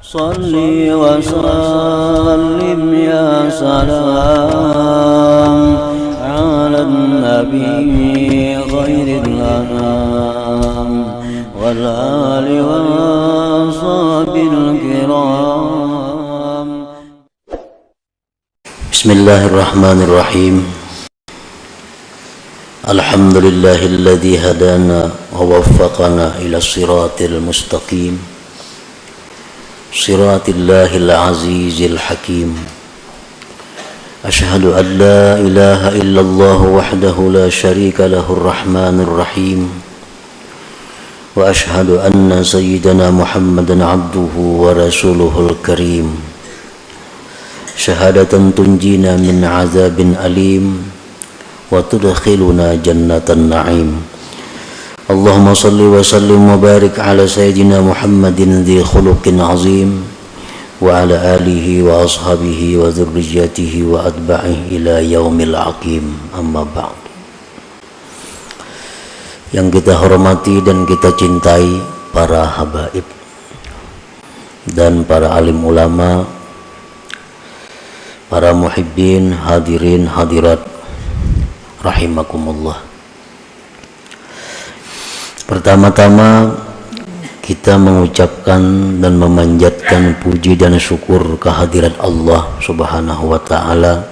Salli wa sallim ya salam ala nabi khairil anam wal ali wa ashabil kiram. Bismillahirrahmanirrahim. Alhamdulillahilladzi hadana wa waffaqana ila siratil mustaqim, siratillahil azizil hakim. Ashhadu an la ilaha illallah wahdahu la syarika lahur rahmanir rahim, wa ashhadu anna sayyidana Muhammadan abduhu wa rasuluhul karim. Syahadatan tunjina min azabin alim wa tudkhiluna jannatan na'im. Allahumma salli wa sallim wa barik ala sayyidina Muhammadin dhi khuluqin azim wa ala alihi wa ashabihi wa dhurriyyatihi wa atba'ihi ila yaumil aqim. Amma ba'd. Yang kita hormati dan kita cintai para habaib dan para alim ulama, para muhibbin, hadirin hadirat rahimakumullah. Pertama-tama kita mengucapkan dan memanjatkan puji dan syukur kehadirat Allah Subhanahu wa ta'ala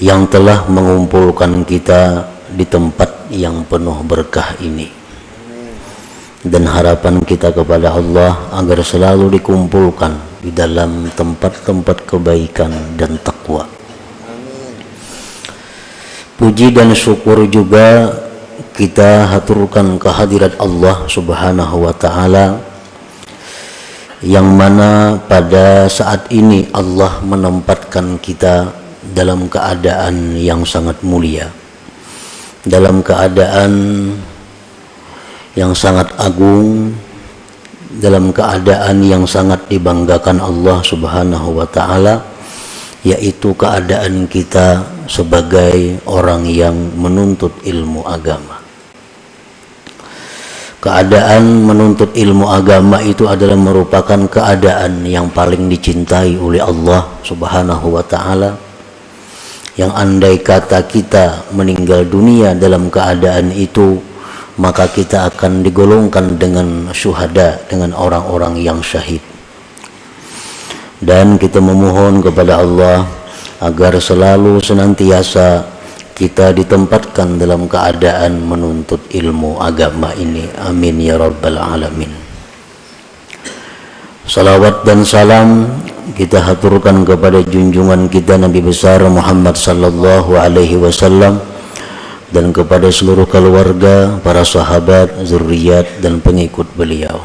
yang telah mengumpulkan kita di tempat yang penuh berkah ini, dan harapan kita kepada Allah agar selalu dikumpulkan di dalam tempat-tempat kebaikan dan takwa. Puji dan syukur juga kita haturkan kehadirat Allah Subhanahu wa ta'ala yang mana pada saat ini Allah menempatkan kita dalam keadaan yang sangat mulia, dalam keadaan yang sangat agung, dalam keadaan yang sangat dibanggakan Allah Subhanahu wa ta'ala, yaitu keadaan kita sebagai orang yang menuntut ilmu agama. Keadaan menuntut ilmu agama itu adalah merupakan keadaan yang paling dicintai oleh Allah Subhanahu wa ta'ala, yang andai kata kita meninggal dunia dalam keadaan itu, maka kita akan digolongkan dengan syuhada, dengan orang-orang yang syahid. Dan kita memohon kepada Allah agar selalu senantiasa kita ditempatkan dalam keadaan menuntut ilmu agama ini. Amin ya rabbal alamin. Salawat dan salam kita haturkan kepada junjungan kita Nabi besar Muhammad sallallahu alaihi wasallam, dan kepada seluruh keluarga, para sahabat, zuriat dan pengikut beliau.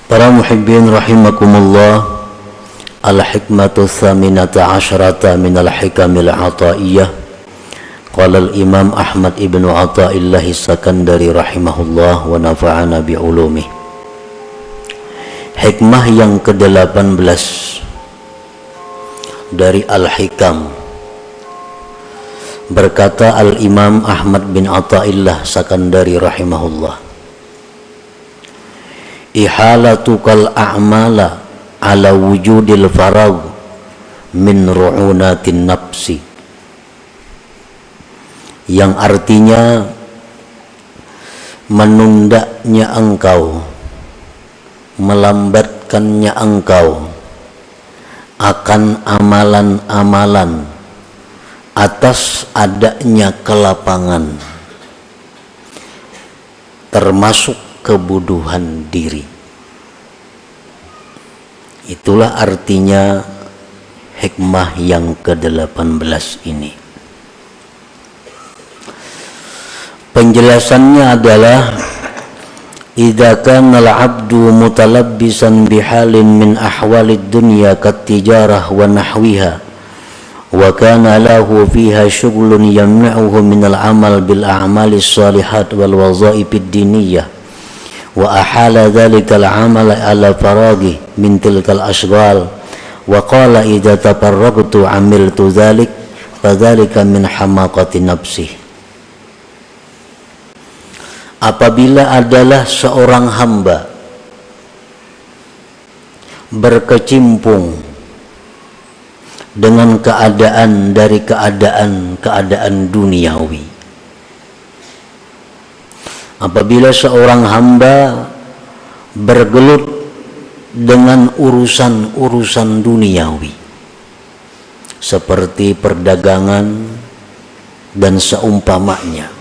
Para muhibbin rahimakumullah, al-hikmatu tsaminata asyrata minal hikamil ataiyah. Qala al-imam Ahmad ibnu Athaillah As-Sakandari rahimahullah wa nafa'ana bi'ulumih. Hikmah yang ke-18 dari al-hikam. Berkata al-imam Ahmad bin Athaillah Sakandari rahimahullah, ihalatukal a'mala ala wujudil farag min ru'unatin nafsi, yang artinya menundanya engkau, melambatkannya engkau akan amalan-amalan atas adanya kelapangan, termasuk kebuduhan diri. Itulah artinya hikmah yang ke-18 ini. Penjelasannya adalah idza kana al-'abdu mutalabbisan bihalin min ahwalid dunya kat-tijarah wa nahwiha, wa kana lahu fiha syughlun yamna'uhu min al-'amal bil a'malis shalihat wal wazaifid diniyah, wa ahala dhalikal amala ala faraghi min tilkal ashghal, wa qala idza tafarragtu amiltu dhalik fadzalika min hamaqati nafsi. Apabila adalah seorang hamba berkecimpung dengan keadaan dari keadaan duniawi. Apabila seorang hamba bergelut dengan urusan-urusan duniawi seperti perdagangan dan seumpamanya,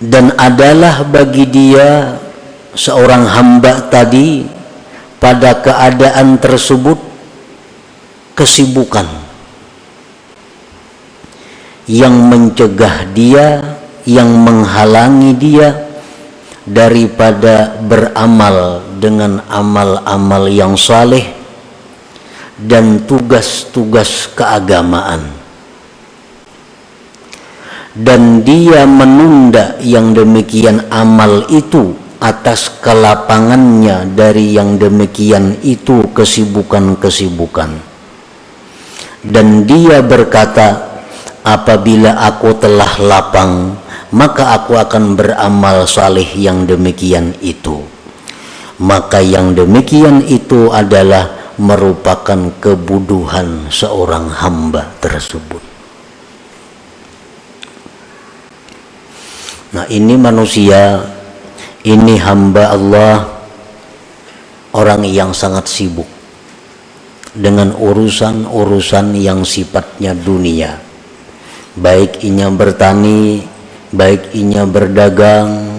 dan adalah bagi dia seorang hamba tadi pada keadaan tersebut kesibukan yang mencegah dia, yang menghalangi dia daripada beramal dengan amal-amal yang saleh dan tugas-tugas keagamaan, dan dia menunda yang demikian amal itu atas kelapangannya dari yang demikian itu kesibukan-kesibukan, dan dia berkata, apabila aku telah lapang maka aku akan beramal saleh yang demikian itu. Maka yang demikian itu adalah merupakan kebodohan seorang hamba tersebut. Nah, ini manusia, ini hamba Allah, orang yang sangat sibuk dengan urusan-urusan yang sifatnya dunia, baik inya bertani, baik inya berdagang,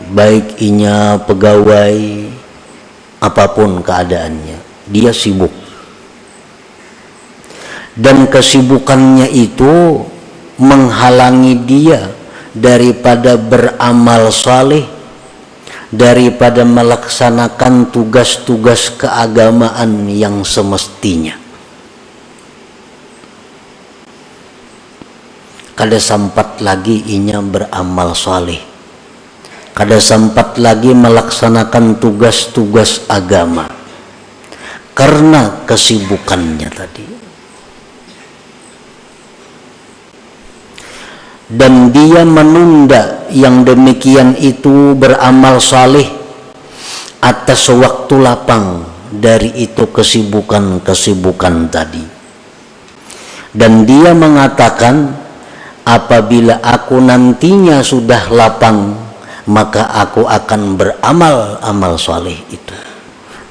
baik inya pegawai, apapun keadaannya, dia sibuk. Dan kesibukannya itu menghalangi dia daripada beramal saleh, daripada melaksanakan tugas-tugas keagamaan yang semestinya. Kada sempat lagi inya beramal saleh, kada sempat lagi melaksanakan tugas-tugas agama karena kesibukannya tadi. Dan dia menunda yang demikian itu beramal saleh atas waktu lapang dari itu kesibukan-kesibukan tadi. Dan dia mengatakan, apabila aku nantinya sudah lapang maka aku akan beramal amal saleh itu.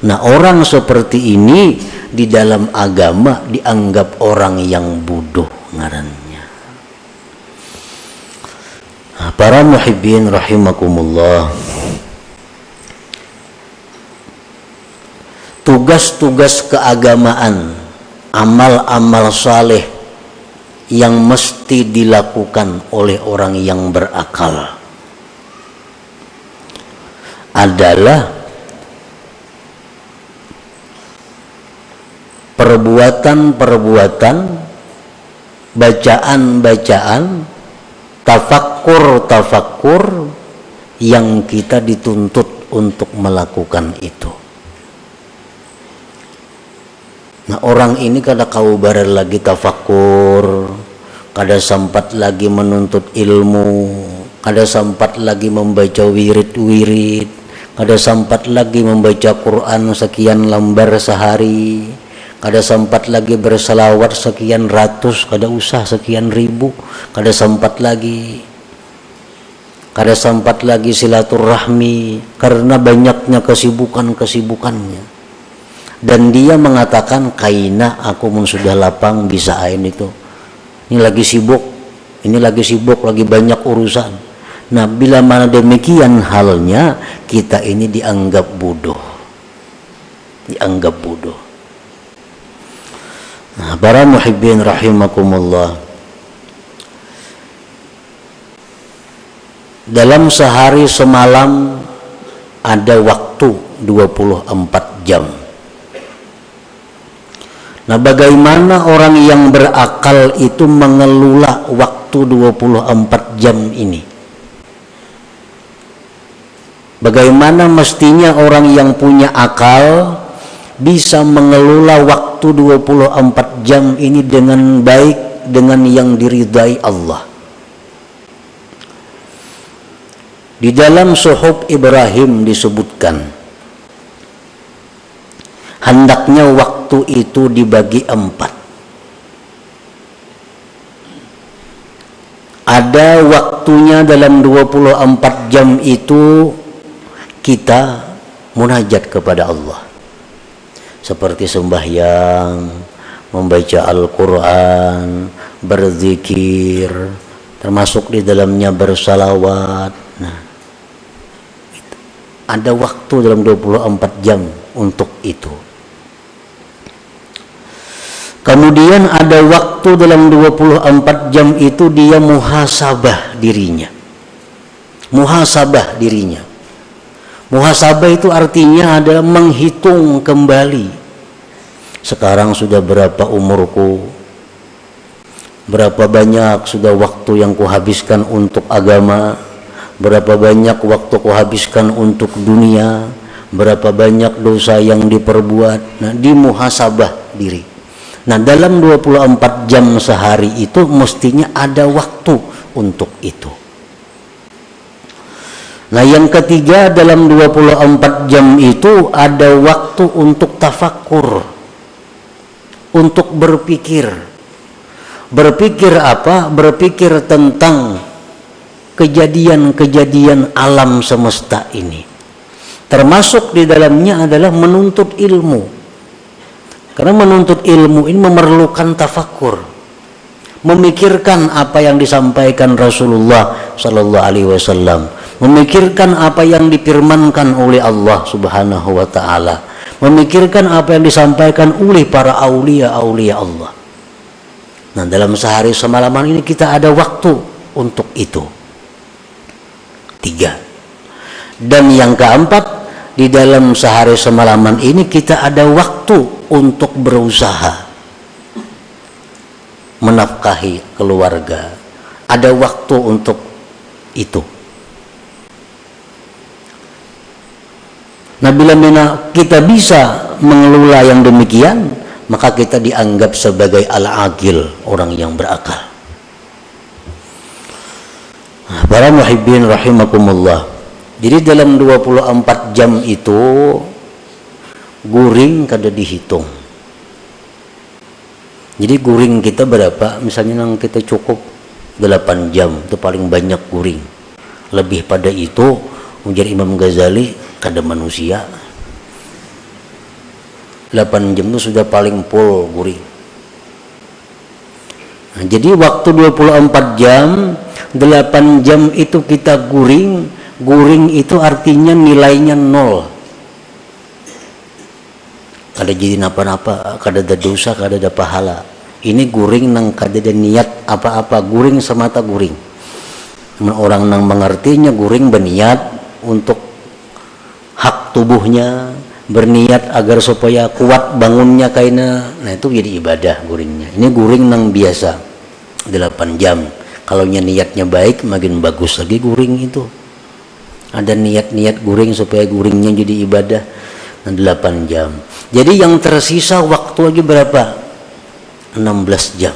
Nah, orang seperti ini di dalam agama dianggap orang yang bodoh ngarannya. Nah, para muhibbin rahimakumullah, tugas-tugas keagamaan, amal-amal saleh yang mesti dilakukan oleh orang yang berakal adalah perbuatan-perbuatan, bacaan-bacaan, tafakkur yang kita dituntut untuk melakukan itu. Nah, orang ini kada kau barar lagi tafakkur, kada sempat lagi menuntut ilmu, kada sempat lagi membaca wirid-wirid, kada sempat lagi membaca Quran sekian lembar sehari, kada sempat lagi berselawat sekian ratus, kada usah sekian ribu, kada sempat lagi silaturahmi karena banyaknya kesibukannya. Dan dia mengatakan, kaina aku mun sudah lapang bisa ain itu, ini lagi sibuk, lagi banyak urusan. Nah, bila mana demikian halnya, kita ini dianggap bodoh. Nah, para muhibbin rahimakumullah, dalam sehari semalam ada waktu 24 jam. Nah, bagaimana orang yang berakal itu mengelola waktu 24 jam ini? Bagaimana mestinya orang yang punya akal bisa mengelola waktu 24 jam ini dengan baik, dengan yang diridai Allah? Di dalam Suhuf Ibrahim disebutkan, hendaknya waktu itu dibagi 4. Ada waktunya dalam 24 jam itu kita munajat kepada Allah, seperti sembahyang, membaca Al-Quran, berzikir, termasuk di dalamnya bersalawat. Nah, ada waktu dalam 24 jam untuk itu. Kemudian ada waktu dalam 24 jam itu dia muhasabah dirinya. Muhasabah dirinya. Muhasabah itu artinya ada menghitung kembali. Sekarang sudah berapa umurku? Berapa banyak sudah waktu yang kuhabiskan untuk agama? Berapa banyak waktu kuhabiskan untuk dunia? Berapa banyak dosa yang diperbuat? Nah, dimuhasabah diri. Nah, dalam 24 jam sehari itu mestinya ada waktu untuk itu. Nah, yang ketiga, dalam 24 jam itu ada waktu untuk tafakkur, untuk berpikir. Berpikir apa? Berpikir tentang kejadian-kejadian alam semesta ini. Termasuk di dalamnya adalah menuntut ilmu. Karena menuntut ilmu ini memerlukan tafakkur, memikirkan apa yang disampaikan Rasulullah Sallallahu Alaihi Wasallam, memikirkan apa yang difirmankan oleh Allah Subhanahu Wa Taala, memikirkan apa yang disampaikan oleh para aulia-aulia Allah. Nah, dalam sehari semalaman ini kita ada waktu untuk itu. 3. Dan yang keempat, di dalam sehari semalaman ini kita ada waktu untuk berusaha menafkahi keluarga. Ada waktu untuk itu. Nah, bila kita bisa mengelola yang demikian, maka kita dianggap sebagai al-aqil, orang yang berakal. Para muhibbin rahimakumullah. Jadi dalam 24 jam itu guring kada dihitung. Jadi guring kita berapa? Misalnya yang kita cukup 8 jam, itu paling banyak guring. Lebih pada itu, ujar Imam Ghazali, kada manusia. 8 jam itu sudah paling full guring. Nah, jadi waktu 24 jam, 8 jam itu kita guring. Guring itu artinya nilainya 0. Kada jadi napa-napa, kada ada dosa, kada ada pahala. Ini guring nang kada ada niat apa-apa, guring semata guring. Orang nang mengertinya guring berniat untuk hak tubuhnya, berniat agar supaya kuat bangunnya kaina. Nah, itu jadi ibadah guringnya. Ini guring nang biasa 8 jam. Kalau niatnya baik, makin bagus lagi guring itu. Ada niat-niat guring supaya guringnya jadi ibadah. 8 jam. Jadi yang tersisa waktu lagi berapa? 16 jam.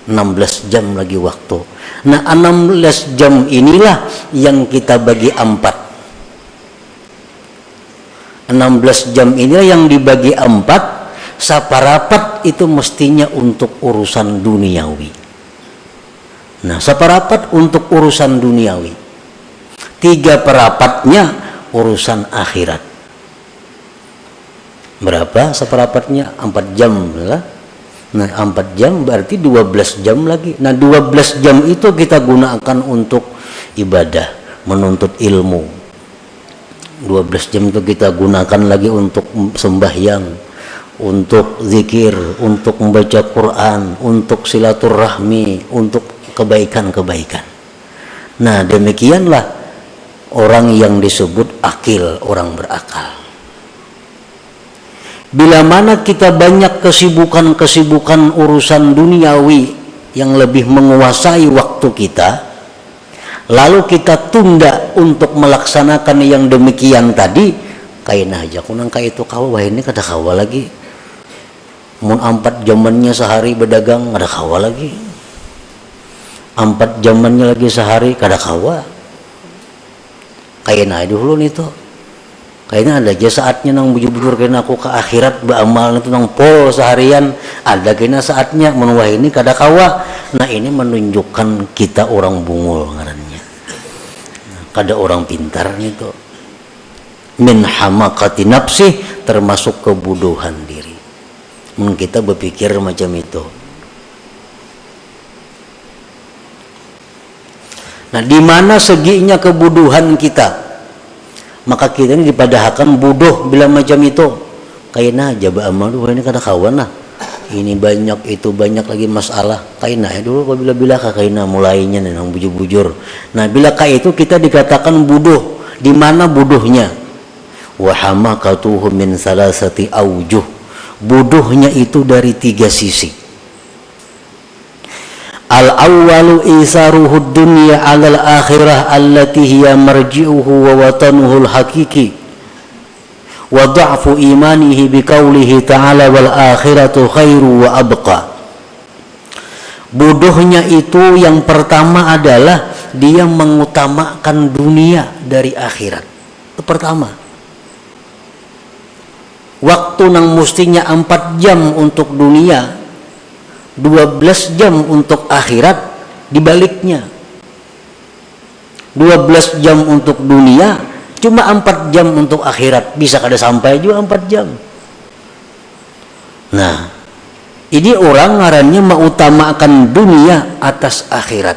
16 jam lagi waktu. Nah, 16 jam inilah yang kita bagi 4. 16 jam inilah yang dibagi 4. Saparapat itu mestinya untuk urusan duniawi. Nah, saparapat untuk urusan duniawi. 3/4-nya urusan akhirat. Berapa seperapatnya? 4 jam lah. Nah, 4 jam berarti 12 jam lagi. Nah, 12 jam itu kita gunakan untuk ibadah, menuntut ilmu. 12 jam itu kita gunakan lagi untuk sembahyang, untuk zikir, untuk membaca Quran, untuk silaturahmi, untuk kebaikan-kebaikan. Nah, demikianlah orang yang disebut akil, orang berakal. Bila mana kita banyak kesibukan-kesibukan urusan duniawi yang lebih menguasai waktu kita, lalu kita tunda untuk melaksanakan yang demikian tadi, kain aja kunang kayak itu kawa, wah ini kada kawa lagi. Mun 4 jamannya sehari berdagang, kada kawa lagi. 4 jamannya lagi sehari, kada kawa. Kayak nah dulu nih tuh Kayaknya ada aja saatnya nang bujur-bujur kena aku ke akhirat beramal itu nang pol seharian, ada kena saatnya menuah ini kada kawa. Nah ini menunjukkan kita orang bungul ngarannya, kada orang pintar itu. Min hamakati nafsi, termasuk kebodohan diri. Kita berpikir macam itu. Nah di mana seginya kebodohan kita, maka kita ini dipadahkan bodoh bila macam itu. Kayaknya aja beramal ini kada kawan lah. Ini banyak itu banyak lagi masalah. Kayaknya dulu bila kayaknya mulainya nang bujur-bujur. Nah bila kayak itu kita dikatakan bodoh. Di mana bodohnya? Wa hamakatuhu min salasati aujuh. Bodohnya itu dari 3 sisi. Al-awwalu isaruhu dunya 'alal akhirah allati hiya marji'uhu wa watanuhu al-haqiqi wa dha'fu imanihi biqaulihi ta'ala wal akhiratu khairu wa abqa. Bodohnya itu yang pertama adalah dia mengutamakan dunia dari akhirat. Itu pertama. Waktu nang mustinya 4 jam untuk dunia, 12 jam untuk akhirat, dibaliknya 12 jam untuk dunia, cuma 4 jam untuk akhirat. Bisa kada sampai juga 4 jam. Nah ini orang ngarannya mengutamakan dunia atas akhirat,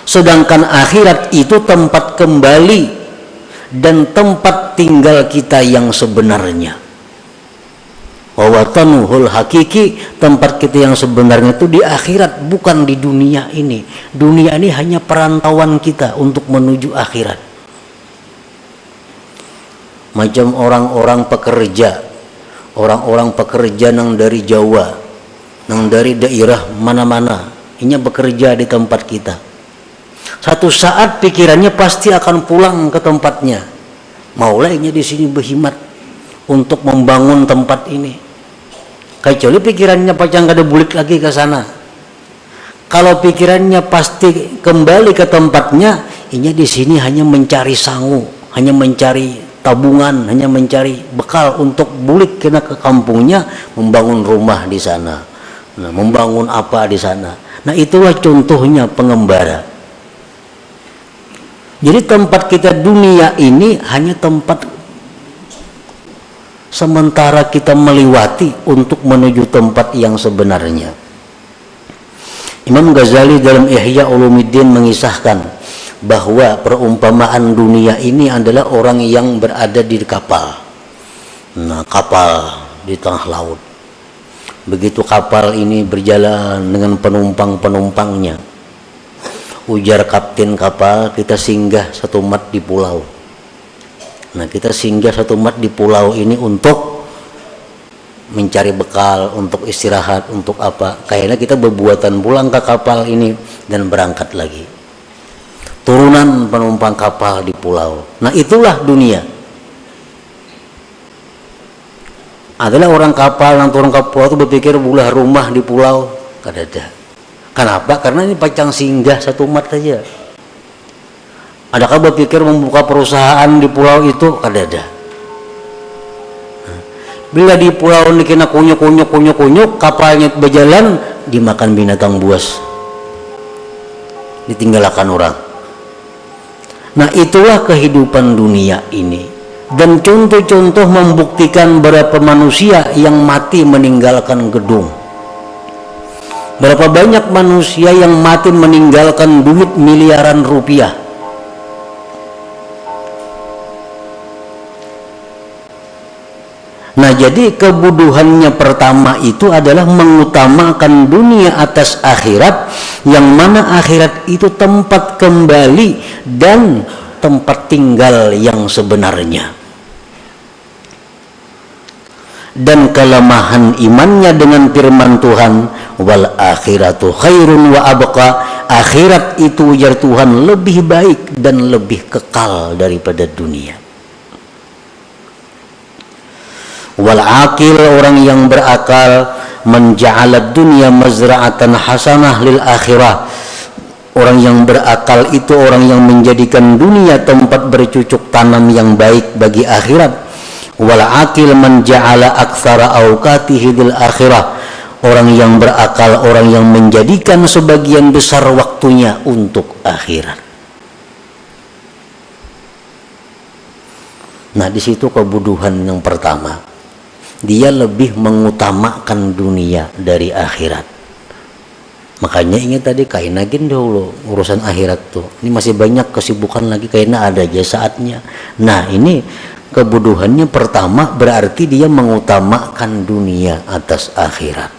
sedangkan akhirat itu tempat kembali dan tempat tinggal kita yang sebenarnya. Wawatanuhul hakiki, tempat kita yang sebenarnya itu di akhirat, bukan di dunia ini. Dunia ini hanya perantauan kita untuk menuju akhirat. Macam orang-orang pekerja nang dari Jawa, nang dari daerah mana-mana, ini bekerja di tempat kita. Satu saat pikirannya pasti akan pulang ke tempatnya. Maulainya di sini berhimat untuk membangun tempat ini. Kecuali pikirannya pacang kada bulik lagi ke sana. Kalau pikirannya pasti kembali ke tempatnya, ini di sini hanya mencari sangu, hanya mencari tabungan, hanya mencari bekal untuk bulik kena ke kampungnya, membangun rumah di sana. Nah, membangun apa di sana. Nah, itulah contohnya pengembara. Jadi tempat kita dunia ini hanya tempat sementara kita melewati untuk menuju tempat yang sebenarnya. Imam Ghazali dalam Ihya Ulumuddin mengisahkan bahwa perumpamaan dunia ini adalah orang yang berada di kapal. Nah, kapal di tengah laut. Begitu kapal ini berjalan dengan penumpang-penumpangnya, ujar kapten kapal, kita singgah satu mat di pulau. Nah, kita singgah satu mat di pulau ini untuk mencari bekal, untuk istirahat, untuk apa. Kayaknya kita berbuatan pulang ke kapal ini dan berangkat lagi. Turunan penumpang kapal di pulau. Nah, itulah dunia. Adalah orang kapal yang turun ke pulau itu berpikir bulah rumah di pulau. Kada ada. Kenapa? Karena ini pacang singgah satu mat saja. Adakah berpikir membuka perusahaan di pulau itu? Kada ada. Bila di pulau ini kena kunyuk, kapalnya berjalan, dimakan binatang buas, ditinggalkan orang. Nah, itulah kehidupan dunia ini. Dan contoh-contoh membuktikan berapa manusia yang mati meninggalkan gedung. Berapa banyak manusia yang mati meninggalkan duit miliaran rupiah. Nah, jadi kebodohannya pertama itu adalah mengutamakan dunia atas akhirat, yang mana akhirat itu tempat kembali dan tempat tinggal yang sebenarnya. Dan kelemahan imannya dengan firman Tuhan, wal akhiratu khairun wa abqa, akhirat itu ujar Tuhan lebih baik dan lebih kekal daripada dunia. Wal aqil, orang yang berakal, menja'alad dunya mazra'atan hasanah lil akhirah, Orang yang berakal itu orang yang menjadikan dunia tempat bercucuk tanam yang baik bagi akhirat. Wal aqil man ja'ala aktsara awqatihi lil akhirah. Orang yang berakal orang yang menjadikan sebagian besar waktunya untuk akhirat. Nah, di situ kebodohan yang pertama. Dia lebih mengutamakan dunia dari akhirat. Makanya ingat tadi kainagin dulu urusan akhirat tuh. Ini masih banyak kesibukan lagi karena ada aja saatnya. Nah, ini kebodohannya pertama berarti dia mengutamakan dunia atas akhirat.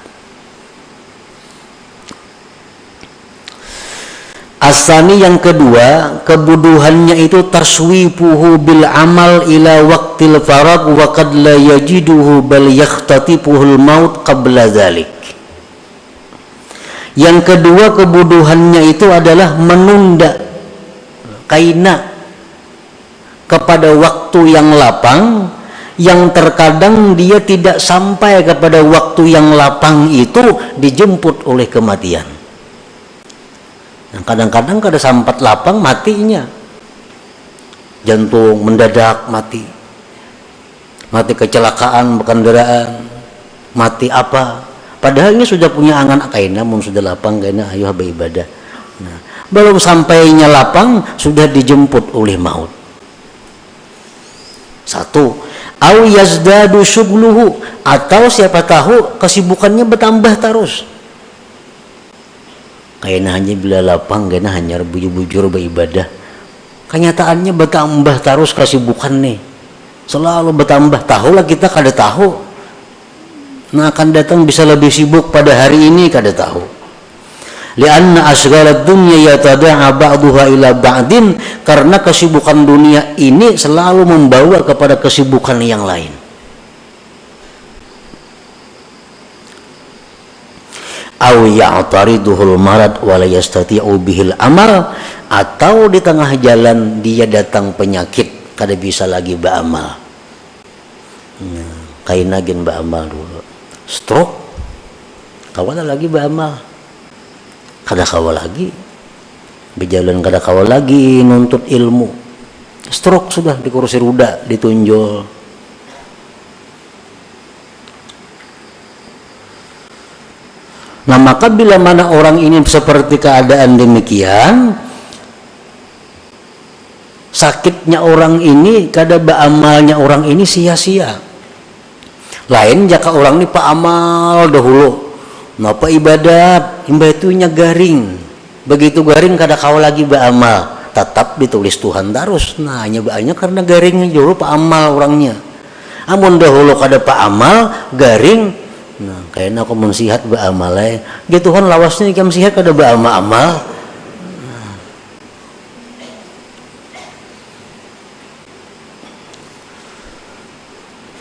Asani yang kedua, kebodohannya itu tarswifuhu bil amal ila waqtil farag wa qad la yajiduhu bal yakhtatifuhul maut qabla dzalik. Yang kedua kebodohannya itu adalah menunda kaina kepada waktu yang lapang, yang terkadang dia tidak sampai kepada waktu yang lapang itu dijemput oleh kematian. Kadang-kadang kada sampat lapang matinya, jantung mendadak mati, mati kecelakaan kendaraan, mati apa, padahal ini sudah punya angan akaina, mun sudah lapang kaina ayo beribadah. Nah, belum sampainya lapang sudah dijemput oleh maut. Satu, au yazdadu syughluhu, atau siapa tahu kesibukannya bertambah terus. Kayaknya hanya bila lapang, kayaknya hanya bujur-bujur beribadah. Kenyataannya bertambah terus kesibukan nih, selalu bertambah. Tahulah kita kada tahu. Nah, akan datang bisa lebih sibuk pada hari ini kada tahu. Lianna asghalad dunya yatada'a ba'daha ila ba'din, karena kesibukan dunia ini selalu membawa kepada kesibukan yang lain. Aw ya'tariduhul marad wa la yastati'u bihil amal, atau di tengah jalan dia datang penyakit kada bisa lagi beramal. Kainagin beramal dulu, stroke kawala lagi beramal, kada kawal lagi berjalan, kada kawal lagi nuntut ilmu, stroke sudah di kursi roda ditunjol. Nah, maka bila mana orang ini seperti keadaan demikian, sakitnya orang ini, kada beramalnya orang ini sia-sia. Lain jika orang ini pak amal dahulu, napa ibadat, imbatunya garing, begitu garing kada kau lagi beramal, tetap ditulis Tuhan terus. Nah, hanya banyak karena garingnya dulu pak amal orangnya. Amun dahulu kada pak amal, garing. Nah, kayaknya aku mensihat beramal ya Tuhan lawasnya ikam sihat kada beramal-amal.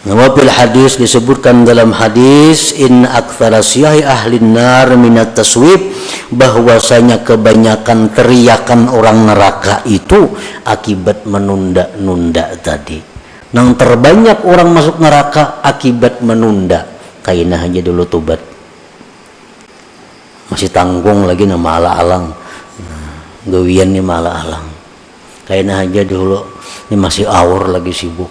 Nah, wafil hadis disebutkan dalam hadis in aktsara syahi ahlin nar minat taswib, bahwasanya kebanyakan teriakan orang neraka itu akibat menunda-nunda tadi. Nang terbanyak orang masuk neraka akibat menunda. Kaina aja dulu tobat, masih tanggung lagi nama ala-alang, gawian nih malah alang. Kaina aja dulu ini masih awur lagi sibuk.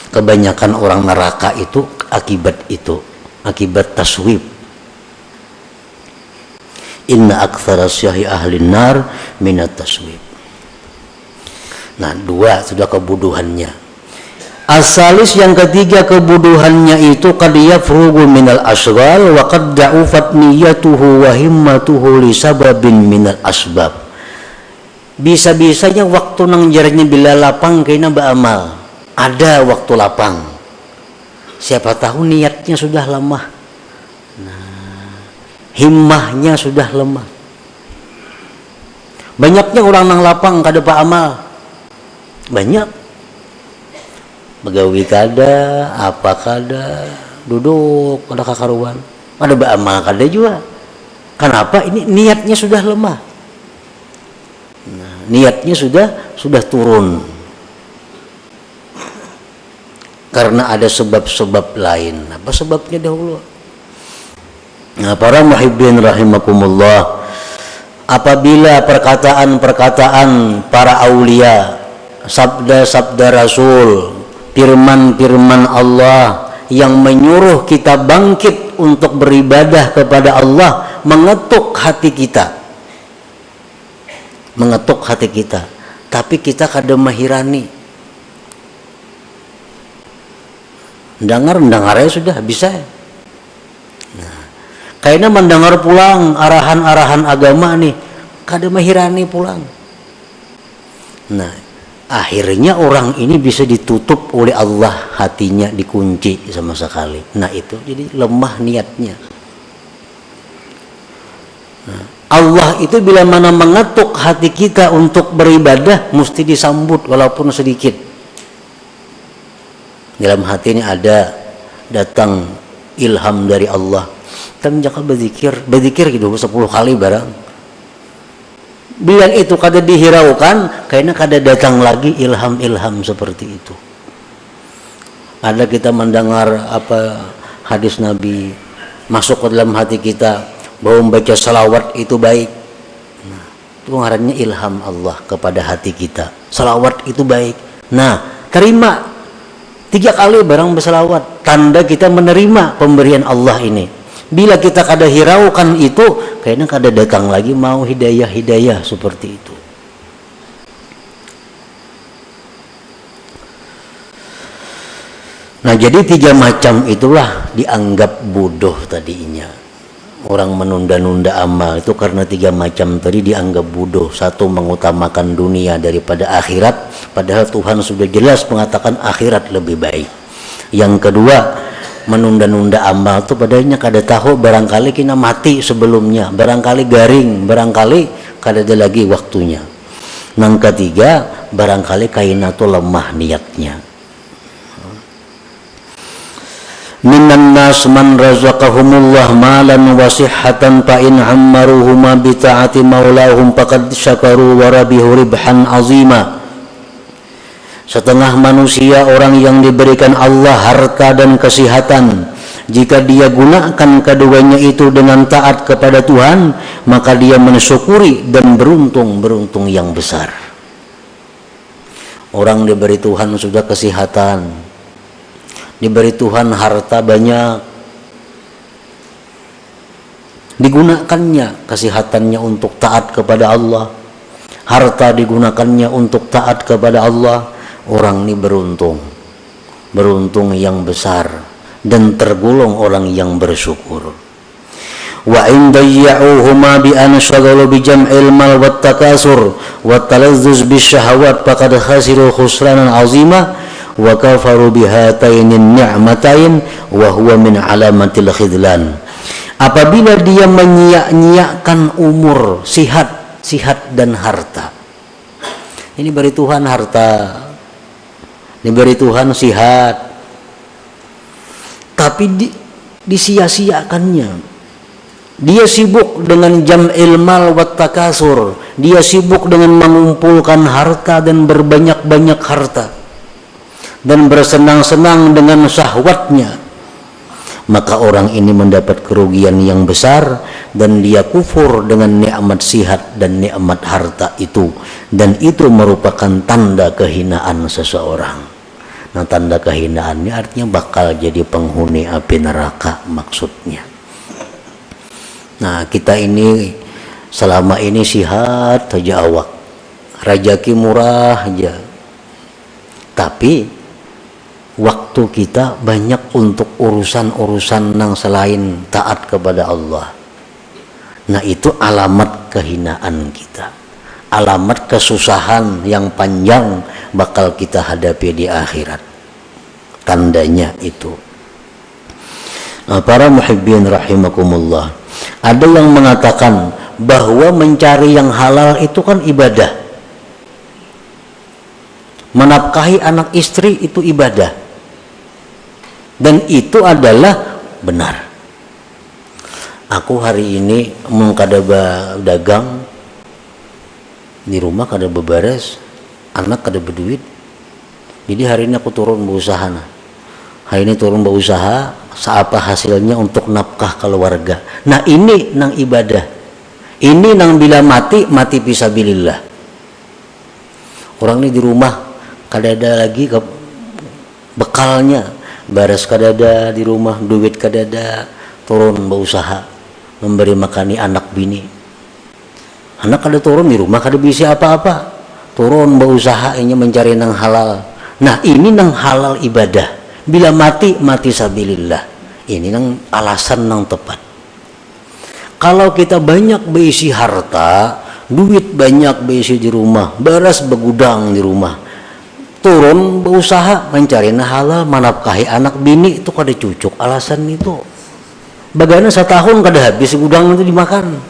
Kebanyakan orang neraka itu akibat taswib. Inna aktsara syahi ahlin nar minat taswib. Nah, dua sudah kebodohannya. Asalis yang ketiga kebodohannya itu qad yafrugu minal asghal wa qad da'ufat niyatuhu wa himmatuhu li sababin minal asbab. Bisa-bisanya waktu nang jaranya bila lapang kena beramal. Ada waktu lapang. Siapa tahu niatnya sudah lemah. Nah, himmahnya sudah lemah. Banyaknya orang nang lapang kada beramal. Banyak. Begawi kada, apa kada, duduk kada kakaruan, ada beramal kada juga. Kenapa? Ini niatnya sudah lemah. Nah, niatnya sudah turun. Karena ada sebab-sebab lain. Apa sebabnya dahulu? Nah, para muhibbin rahimakumullah, apabila perkataan-perkataan para aulia, sabda-sabda Rasul, firman-firman Allah yang menyuruh kita bangkit untuk beribadah kepada Allah mengetuk hati kita, tapi kita kada mahirani. Mendengarnya sudah bisa. Nah, kayaknya mendengar pulang arahan-arahan agama nih, kada mahirani pulang. Nah, akhirnya orang ini bisa ditutup oleh Allah, hatinya dikunci sama sekali. Nah, itu jadi lemah niatnya. Nah, Allah itu bila mana mengetuk hati kita untuk beribadah, mesti disambut walaupun sedikit. Dalam hati ini ada datang ilham dari Allah. Kita menjaga berzikir gitu 10 kali barang. Bila itu kada dihiraukan, kayaknya kada datang lagi ilham-ilham seperti itu. Ada kita mendengar hadis Nabi masuk ke dalam hati kita bahwa membaca salawat itu baik. Nah, itu ngarannya ilham Allah kepada hati kita. Salawat itu baik. Nah, terima 3 kali barang bersalawat, tanda kita menerima pemberian Allah ini. Bila kita kada hiraukan itu, kayaknya kada datang lagi mau hidayah seperti itu. Nah, jadi 3 macam itulah dianggap bodoh tadinya. Orang menunda-nunda amal itu karena 3 macam tadi dianggap bodoh. 1, mengutamakan dunia daripada akhirat, padahal Tuhan sudah jelas mengatakan akhirat lebih baik. Yang kedua, menunda-nunda amal itu padahal kada tahu barangkali kita mati sebelumnya, barangkali garing, barangkali kada ada lagi waktunya. Yang ketiga, barangkali kaina tu lemah niatnya. Minan nas man razaqahumullah malan wa sihhatan fa in ammaruhuma bi ta'ati maulahum faqad syakaru wa rabihu ribhan azima. Setengah manusia orang yang diberikan Allah harta dan kesehatan, jika dia gunakan keduanya itu dengan taat kepada Tuhan, maka dia mensyukuri dan beruntung yang besar. Orang diberi Tuhan sudah kesehatan, diberi Tuhan harta banyak, digunakannya kesehatannya untuk taat kepada Allah, harta digunakannya untuk taat kepada Allah, orang ini beruntung yang besar dan tergolong orang yang bersyukur. Wa in dayya'uhuma bi an shaghalu bi jam'il mal wat takasur wat talazzuz bis syahawat faqad khasiru khusranan 'azima wa kafaru bihatainin ni'matain wa huwa min alamatil khidlan. Apabila dia menyia-nyiakan umur, sihat dan harta. Ini beri Tuhan harta, diberi Tuhan sihat, tapi disia-siakannya. Dia sibuk dengan jam'il mal wat takasur, dia sibuk dengan mengumpulkan harta dan berbanyak-banyak harta dan bersenang-senang dengan syahwatnya, maka orang ini mendapat kerugian yang besar dan dia kufur dengan nikmat sihat dan nikmat harta itu, dan itu merupakan tanda kehinaan seseorang. Nah, tanda kehinaannya artinya bakal jadi penghuni api neraka maksudnya. Nah, kita ini selama ini sihat saja awak, rajaki murah aja, tapi waktu kita banyak untuk urusan-urusan yang selain taat kepada Allah. Nah, itu alamat kehinaan kita, alamat kesusahan yang panjang bakal kita hadapi di akhirat. Tandanya itu. Nah, para muhibbin rahimakumullah, ada yang mengatakan bahwa mencari yang halal itu kan ibadah, menafkahi anak istri itu ibadah, dan itu adalah benar. Aku hari ini mau kada dagang di rumah, kada beberes, anak kada berduit, jadi hari ini aku turun berusaha. Hari ini turun berusaha, seapa hasilnya untuk nafkah keluarga. Nah ini nang ibadah, ini nang bila mati fisabilillah. Orang ini di rumah kadada lagi ke bekalnya, baras kadada di rumah, duit kadada, turun berusaha memberi makani anak bini. Anak kada turun di rumah kada bisa apa-apa, turun berusaha ini mencari nang halal. Nah ini nang halal ibadah. Bila mati sabilillah. Ini nang alasan nang tepat. Kalau kita banyak berisi harta, duit banyak berisi di rumah, beras begudang di rumah, turun berusaha mencari nang halal, menafkahi anak bini, itu kada cucuk alasan itu. Bagaimana setahun kada habis gudang itu dimakan.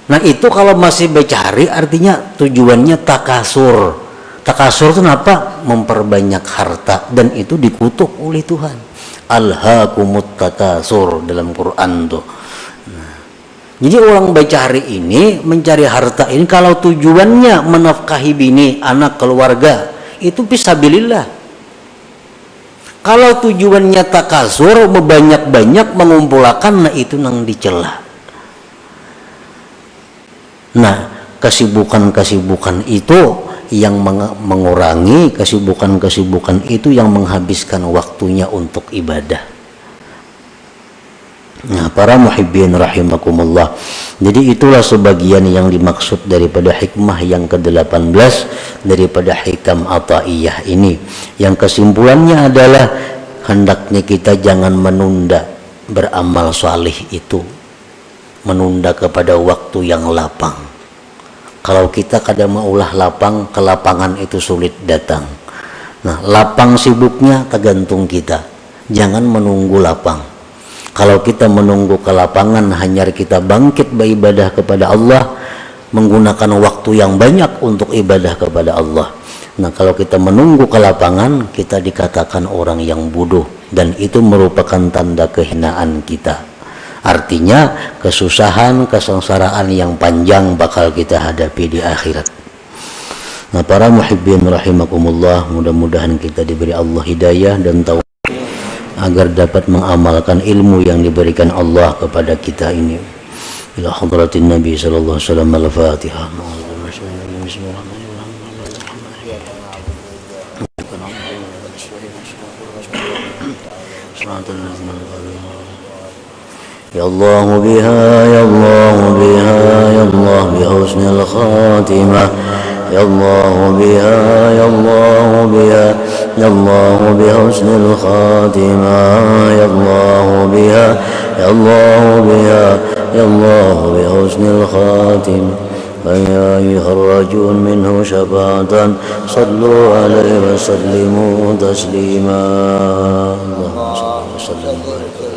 Nah itu kalau masih bercari artinya tujuannya takasur. Takasur itu apa? Memperbanyak harta, dan itu dikutuk oleh Tuhan. Alhaakumut takasur dalam Quran tuh. Nah, jadi orang bercari ini, mencari harta ini, kalau tujuannya menafkahi bini, anak, keluarga, itu fisabilillah. Kalau tujuannya takasur, banyak-banyak mengumpulkan, nah itu nang dicela. Nah, kesibukan-kesibukan itu yang mengurangi, kesibukan-kesibukan itu yang menghabiskan waktunya untuk ibadah. Nah, para muhibbin rahimakumullah. Jadi itulah sebagian yang dimaksud daripada hikmah yang ke-18 daripada hikam ataiyah ini. Yang kesimpulannya adalah hendaknya kita jangan menunda beramal salih itu. Menunda kepada waktu yang lapang. Kalau kita kadang maulah lapang, ke lapangan itu sulit datang. Nah, lapang sibuknya tergantung kita. Jangan menunggu lapang. Kalau kita menunggu ke lapangan, hanya kita bangkit beribadah kepada Allah, menggunakan waktu yang banyak untuk ibadah kepada Allah. Nah, kalau kita menunggu ke lapangan, kita dikatakan orang yang bodoh, dan itu merupakan tanda kehinaan kita. Artinya kesusahan, kesengsaraan yang panjang bakal kita hadapi di akhirat. Nah, para muhibbin rahimakumullah, mudah-mudahan kita diberi Allah hidayah dan taufik agar dapat mengamalkan ilmu yang diberikan Allah kepada kita ini. Ila hadratin Nabi sallallahu alaihi wasallam. Al-Fatihah. يا الله بها يا الله بها يا الله بحسن الخاتمة يا الله بها يا الله بها يا الله بحسن الخاتمة يا الله بها يا الله بها يا الله بحسن الخاتمة فيا أيها الرجل منه شفاعة صلوا عليه وسلموا تسليما اللهم صل وسلم